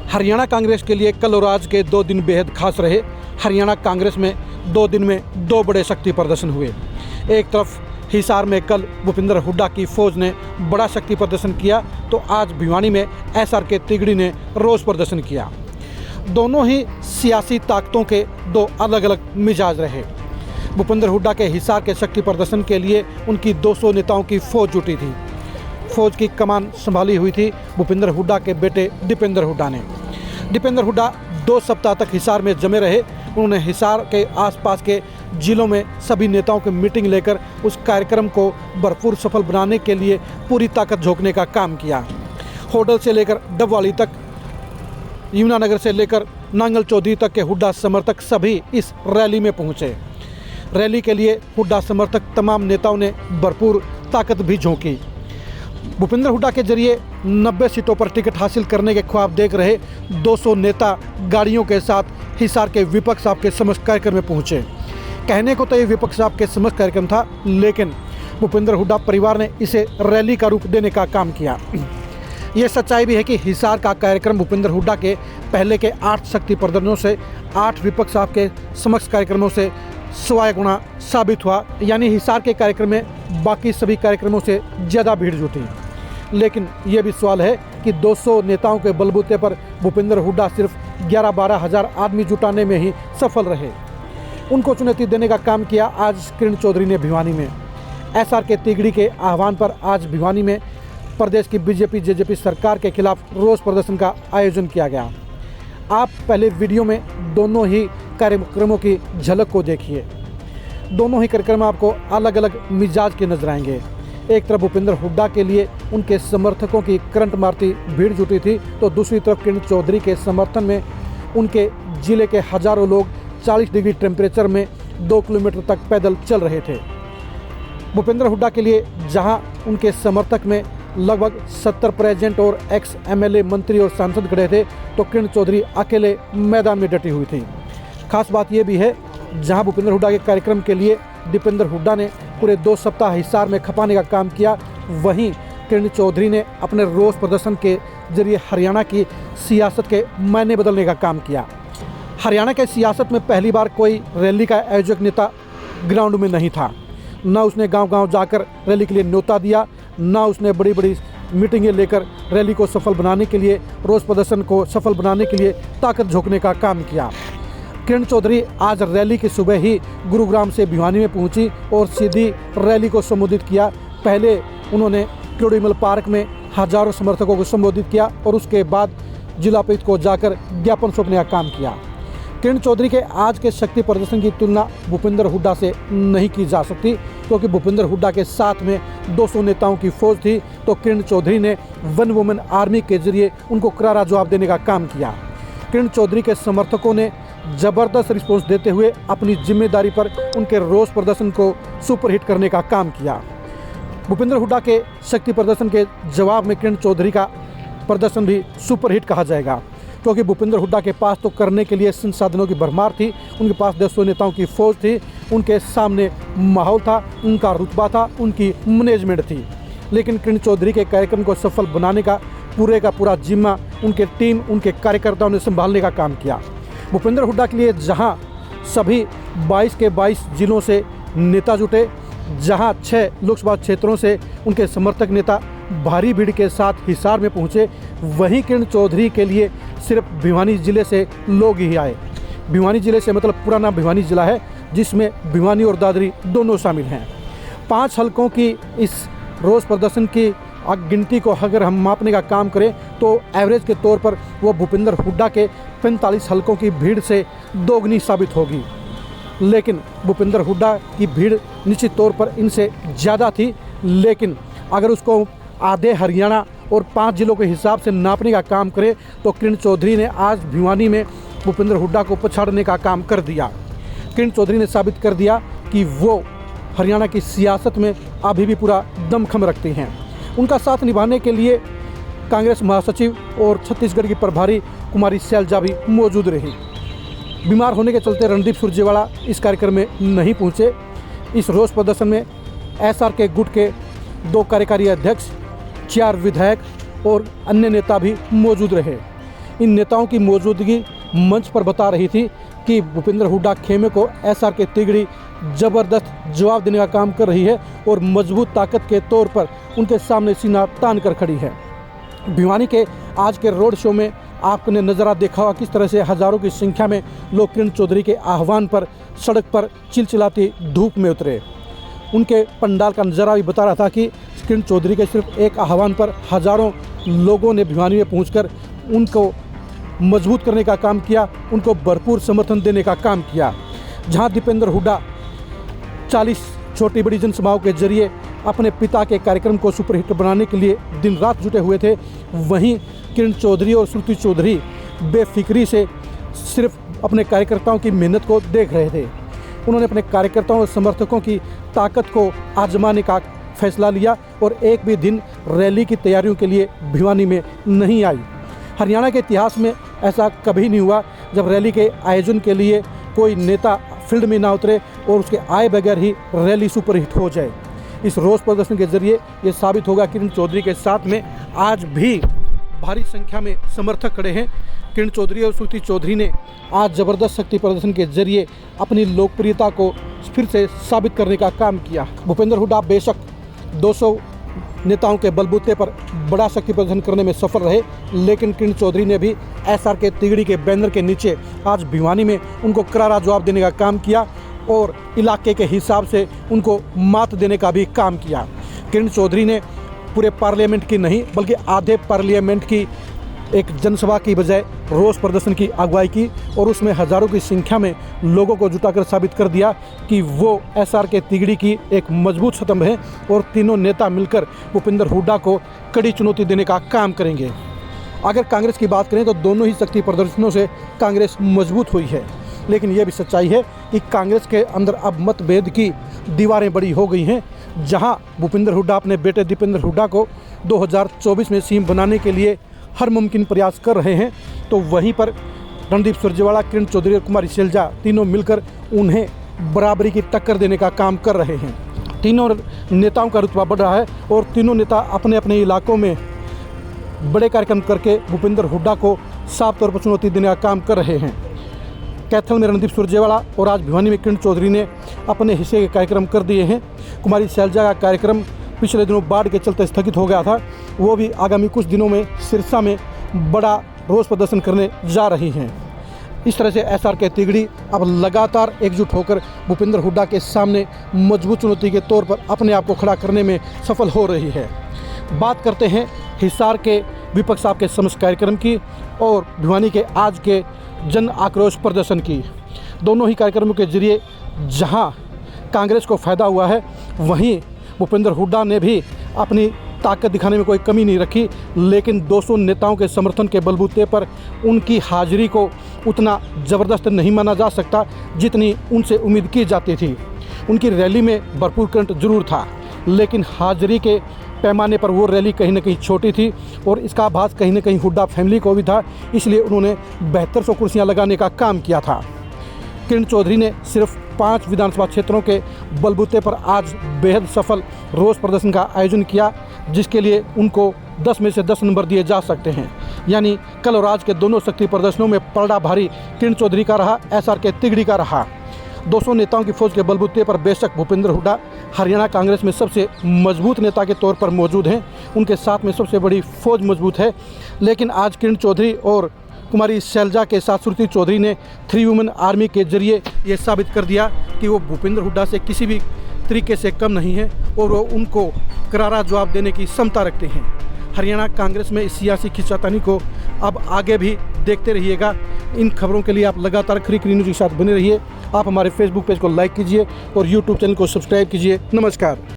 हरियाणा कांग्रेस के लिए कल और आज के 2 दिन बेहद खास रहे। हरियाणा कांग्रेस में 2 दिन में 2 बड़े शक्ति प्रदर्शन हुए। एक तरफ हिसार में कल भूपिंदर हुड्डा की फौज ने बड़ा शक्ति प्रदर्शन किया, तो आज भिवानी में एसआर के तिगड़ी ने रोष प्रदर्शन किया। दोनों ही सियासी ताकतों के 2 अलग अलग मिजाज रहे। भूपिंदर हुड्डा के हिसार के शक्ति प्रदर्शन के लिए उनकी 200 नेताओं की फौज जुटी थी। फौज की कमान संभाली हुई थी भूपिंदर हुड्डा के बेटे दीपेंद्र हुड्डा ने। दीपेंद्र हुड्डा 2 सप्ताह तक हिसार में जमे रहे। उन्होंने हिसार के आसपास के जिलों में सभी नेताओं की मीटिंग लेकर उस कार्यक्रम को भरपूर सफल बनाने के लिए पूरी ताकत झोंकने का काम किया। होडल से लेकर डबवाली तक, यमुनानगर से लेकर नांगल चौधरी तक के हुड्डा समर्थक सभी इस रैली में पहुंचे। रैली के लिए हुड्डा समर्थक तमाम नेताओं ने भरपूर ताकत भी झोंकी। भूपिंदर हुड्डा के जरिए 90 सीटों पर टिकट हासिल करने के ख्वाब देख रहे 200 नेता गाड़ियों के साथ हिसार के विपक्ष साहब के समस्त कार्यक्रम में पहुंचे। कहने को तो ये विपक्ष साहब के समस्त कार्यक्रम था, लेकिन भूपिंदर हुड्डा परिवार ने इसे रैली का रूप देने का काम किया। ये सच्चाई भी है कि हिसार का कार्यक्रम भूपिंदर हुड्डा के पहले के 8 शक्ति प्रदर्शनों से 8 विपक्ष साहब के समस्त कार्यक्रमों से 100 गुना साबित हुआ। यानी हिसार के कार्यक्रम में बाकी सभी कार्यक्रमों से ज़्यादा भीड़ जुटी। लेकिन यह भी सवाल है कि 200 नेताओं के बलबूते पर भूपिंदर हुड्डा सिर्फ 11-12 हज़ार आदमी जुटाने में ही सफल रहे। उनको चुनौती देने का काम किया आज किरण चौधरी ने भिवानी में। एसआर के तिगड़ी के आह्वान पर आज भिवानी में प्रदेश की बीजेपी जेजेपी सरकार के खिलाफ रोष प्रदर्शन का आयोजन किया गया। आप पहले वीडियो में दोनों ही कार्यक्रमों की झलक को देखिए। दोनों ही कार्यक्रम आपको अलग अलग मिजाज के नजर आएंगे। एक तरफ भूपिंदर हुड्डा के लिए उनके समर्थकों की करंट मारती भीड़ जुटी थी, तो दूसरी तरफ किरण चौधरी के समर्थन में उनके जिले के हजारों लोग 40 डिग्री टेम्परेचर में 2 किलोमीटर तक पैदल चल रहे थे। भूपिंदर हुड्डा के लिए जहां उनके समर्थक में लगभग 70 प्रेसिडेंट और एक्स एमएलए मंत्री और सांसद खड़े थे, तो किरण चौधरी अकेले मैदान में डटी हुई थी। खास बात यह भी है, जहां भूपिंदर हुड्डा के कार्यक्रम के लिए दीपेंद्र हुड्डा ने पूरे 2 सप्ताह हिसार में खपाने का काम किया, वहीं किरण चौधरी ने अपने रोष प्रदर्शन के जरिए हरियाणा की सियासत के मायने बदलने का काम किया। हरियाणा के सियासत में पहली बार कोई रैली का आयोजक नेता ग्राउंड में नहीं था। ना उसने गांव-गांव जाकर रैली के लिए न्योता दिया, ना उसने बड़ी बड़ी मीटिंगें लेकर रैली को सफल बनाने के लिए, रोष प्रदर्शन को सफल बनाने के लिए ताकत झोंकने का काम किया। किरण चौधरी आज रैली की सुबह ही गुरुग्राम से भिवानी में पहुंची और सीधी रैली को संबोधित किया। पहले उन्होंने क्योड़ीमल पार्क में हजारों समर्थकों को संबोधित किया और उसके बाद जिला उपायुक्त को जाकर ज्ञापन सौंपने का काम किया। किरण चौधरी के आज के शक्ति प्रदर्शन की तुलना भूपिंदर हुड्डा से नहीं की जा सकती, क्योंकि भूपिंदर हुड्डा के साथ में 200 नेताओं की फौज थी, तो किरण चौधरी ने वन वुमेन आर्मी के जरिए उनको करारा जवाब देने का काम किया। किरण चौधरी के समर्थकों ने जबरदस्त रिस्पॉन्स देते हुए अपनी जिम्मेदारी पर उनके रोष प्रदर्शन को सुपरहिट करने का काम किया। भूपिंदर हुड्डा के शक्ति प्रदर्शन के जवाब में किरण चौधरी का प्रदर्शन भी सुपरहिट कहा जाएगा, क्योंकि भूपिंदर हुड्डा के पास तो करने के लिए संसाधनों की भरमार थी। उनके पास 200 नेताओं की फौज थी, उनके सामने माहौल था, उनका रुतबा था, उनकी मैनेजमेंट थी। लेकिन किरण चौधरी के कार्यक्रम को सफल बनाने का पूरा जिम्मा उनके टीम, उनके कार्यकर्ताओं ने संभालने का काम किया। भूपिंदर हुड्डा के लिए जहां सभी 22 के 22 जिलों से नेता जुटे, जहां 6 लोकसभा क्षेत्रों से उनके समर्थक नेता भारी भीड़ के साथ हिसार में पहुंचे, वहीं किरण चौधरी के लिए सिर्फ भिवानी जिले से लोग ही आए। भिवानी जिले से मतलब पुराना भिवानी जिला है, जिसमें भिवानी और दादरी दोनों शामिल हैं। 5 हलकों की इस रोष प्रदर्शन की गिनती को अगर हम मापने का काम करें, तो एवरेज के तौर पर वो भूपिंदर हुड्डा के 45 हलकों की भीड़ से दोगुनी साबित होगी। लेकिन भूपिंदर हुड्डा की भीड़ निश्चित तौर पर इनसे ज़्यादा थी, लेकिन अगर उसको आधे हरियाणा और 5 जिलों के हिसाब से नापने का काम करें, तो किरण चौधरी ने आज भिवानी में भूपिंदर हुड्डा को पछाड़ने का काम कर दिया। किरण चौधरी ने साबित कर दिया कि वो हरियाणा की सियासत में अभी भी पूरा दमखम रखती हैं। उनका साथ निभाने के लिए कांग्रेस महासचिव और छत्तीसगढ़ की प्रभारी कुमारी शैलजा भी मौजूद रही। बीमार होने के चलते रणदीप सुरजेवाला इस कार्यक्रम में नहीं पहुंचे। इस रोष प्रदर्शन में एसआर के गुट के 2 कार्यकारी अध्यक्ष, 4 विधायक और अन्य नेता भी मौजूद रहे। इन नेताओं की मौजूदगी मंच पर बता रही थी कि भूपेंद्र हुड्डा खेमे को एसआर के तिगड़ी ज़बरदस्त जवाब देने का काम कर रही है और मजबूत ताकत के तौर पर उनके सामने सीना तान कर खड़ी है। भिवानी के आज के रोड शो में आपने नज़ारा देखा होगा किस तरह से हज़ारों की संख्या में लोग किरण चौधरी के आह्वान पर सड़क पर चिलचिलाती धूप में उतरे। उनके पंडाल का नज़ारा भी बता रहा था कि किरण चौधरी के सिर्फ एक आह्वान पर हज़ारों लोगों ने भिवानी में पहुंचकर उनको मजबूत करने का काम किया, उनको भरपूर समर्थन देने का काम किया। जहां दीपेंद्र हुड्डा 40 छोटी बड़ी जनसभाओं के जरिए अपने पिता के कार्यक्रम को सुपरहिट बनाने के लिए दिन रात जुटे हुए थे, वहीं किरण चौधरी और श्रुति चौधरी बेफिक्री से सिर्फ अपने कार्यकर्ताओं की मेहनत को देख रहे थे। उन्होंने अपने कार्यकर्ताओं और समर्थकों की ताकत को आजमाने का फैसला लिया और एक भी दिन रैली की तैयारियों के लिए भिवानी में नहीं आई। हरियाणा के इतिहास में ऐसा कभी नहीं हुआ जब रैली के आयोजन के लिए कोई नेता फील्ड में ना उतरे और उसके आए बगैर ही रैली सुपरहिट हो जाए। इस रोष प्रदर्शन के जरिए ये साबित होगा किरण चौधरी के साथ में आज भी भारी संख्या में समर्थक खड़े हैं। किरण चौधरी और श्रुति चौधरी ने आज ज़बरदस्त शक्ति प्रदर्शन के जरिए अपनी लोकप्रियता को फिर से साबित करने का काम किया। भूपेंद्र हुड्डा बेशक 200 नेताओं के बलबूते पर बड़ा शक्ति प्रदर्शन करने में सफल रहे, लेकिन किरण चौधरी ने भी एसआर के तिगड़ी के बैनर के नीचे आज भिवानी में उनको करारा जवाब देने का काम किया और इलाके के हिसाब से उनको मात देने का भी काम किया। किरण चौधरी ने पूरे पार्लियामेंट की नहीं बल्कि आधे पार्लियामेंट की एक जनसभा की बजाय रोष प्रदर्शन की अगुवाई की और उसमें हज़ारों की संख्या में लोगों को जुटाकर साबित कर दिया कि वो एसआर के तिगड़ी की एक मजबूत स्तंभ है और तीनों नेता मिलकर भूपेंद्र हुड्डा को कड़ी चुनौती देने का काम करेंगे। अगर कांग्रेस की बात करें तो दोनों ही शक्ति प्रदर्शनों से कांग्रेस मजबूत हुई है, लेकिन यह भी सच्चाई है कि कांग्रेस के अंदर अब मतभेद की दीवारें बड़ी हो गई हैं। जहां भूपेंद्र हुड्डा अपने बेटे दीपेंद्र हुड्डा को 2024 में सीएम बनाने के लिए हर मुमकिन प्रयास कर रहे हैं, तो वहीं पर रणदीप सुरजेवाला, किरण चौधरी और कुमारी शैलजा तीनों मिलकर उन्हें बराबरी की टक्कर देने का काम कर रहे हैं। तीनों नेताओं का रुतबा बढ़ रहा है और तीनों नेता अपने अपने इलाकों में बड़े कार्यक्रम करके भूपेंद्र हुड्डा को साफ तौर पर चुनौती देने का काम कर रहे हैं। कैथल में रणदीप सुरजेवाला और आज भिवानी में किरण चौधरी ने अपने हिस्से के कार्यक्रम कर दिए हैं। कुमारी शैलजा का कार्यक्रम पिछले दिनों बाढ़ के चलते स्थगित हो गया था, वो भी आगामी कुछ दिनों में सिरसा में बड़ा रोष प्रदर्शन करने जा रही हैं। इस तरह से एसआर के तिगड़ी अब लगातार एकजुट होकर भूपेंद्र हुड्डा के सामने मजबूत चुनौती के तौर पर अपने आप को खड़ा करने में सफल हो रही है। बात करते हैं हिसार के विपक्ष साहब के समस्त कार्यक्रम की और भिवानी के आज के जन आक्रोश प्रदर्शन की। दोनों ही कार्यक्रमों के जरिए जहां कांग्रेस को फ़ायदा हुआ है, वहीं भूपेंद्र हुड्डा ने भी अपनी ताकत दिखाने में कोई कमी नहीं रखी, लेकिन 200 नेताओं के समर्थन के बलबूते पर उनकी हाजिरी को उतना ज़बरदस्त नहीं माना जा सकता जितनी उनसे उम्मीद की जाती थी। उनकी रैली में भरपूर करंट जरूर था, लेकिन हाजिरी के पैमाने पर वो रैली कहीं ना कहीं छोटी थी और इसका आभास कहीं ना कहीं हुड्डा फैमिली को भी था, इसलिए उन्होंने 7200 कुर्सियाँ लगाने का काम किया था। किरण चौधरी ने सिर्फ 5 विधानसभा क्षेत्रों के बलबूते पर आज बेहद सफल रोष प्रदर्शन का आयोजन किया, जिसके लिए उनको 10 में से 10 नंबर दिए जा सकते हैं। यानी कल और आज के दोनों शक्ति प्रदर्शनों में पलड़ा भारी किरण चौधरी का रहा, एसआर के तिगड़ी का रहा। 200 नेताओं की फौज के बलबूते पर बेशक भूपेंद्र हुड्डा हरियाणा कांग्रेस में सबसे मजबूत नेता के तौर पर मौजूद हैं, उनके साथ में सबसे बड़ी फौज मजबूत है, लेकिन आज किरण चौधरी और कुमारी शैलजा के साथ श्रुति चौधरी ने 3 वुमेन आर्मी के जरिए ये साबित कर दिया कि वो भूपेंद्र हुड्डा से किसी भी तरीके से कम नहीं है और वो उनको करारा जवाब देने की क्षमता रखते हैं। हरियाणा कांग्रेस में इस सियासी खींचातानी को अब आगे भी देखते रहिएगा। इन खबरों के लिए आप लगातार खरी न्यूज़ के साथ बने रहिए। आप हमारे फेसबुक पेज को लाइक कीजिए और यूट्यूब चैनल को सब्सक्राइब कीजिए। नमस्कार।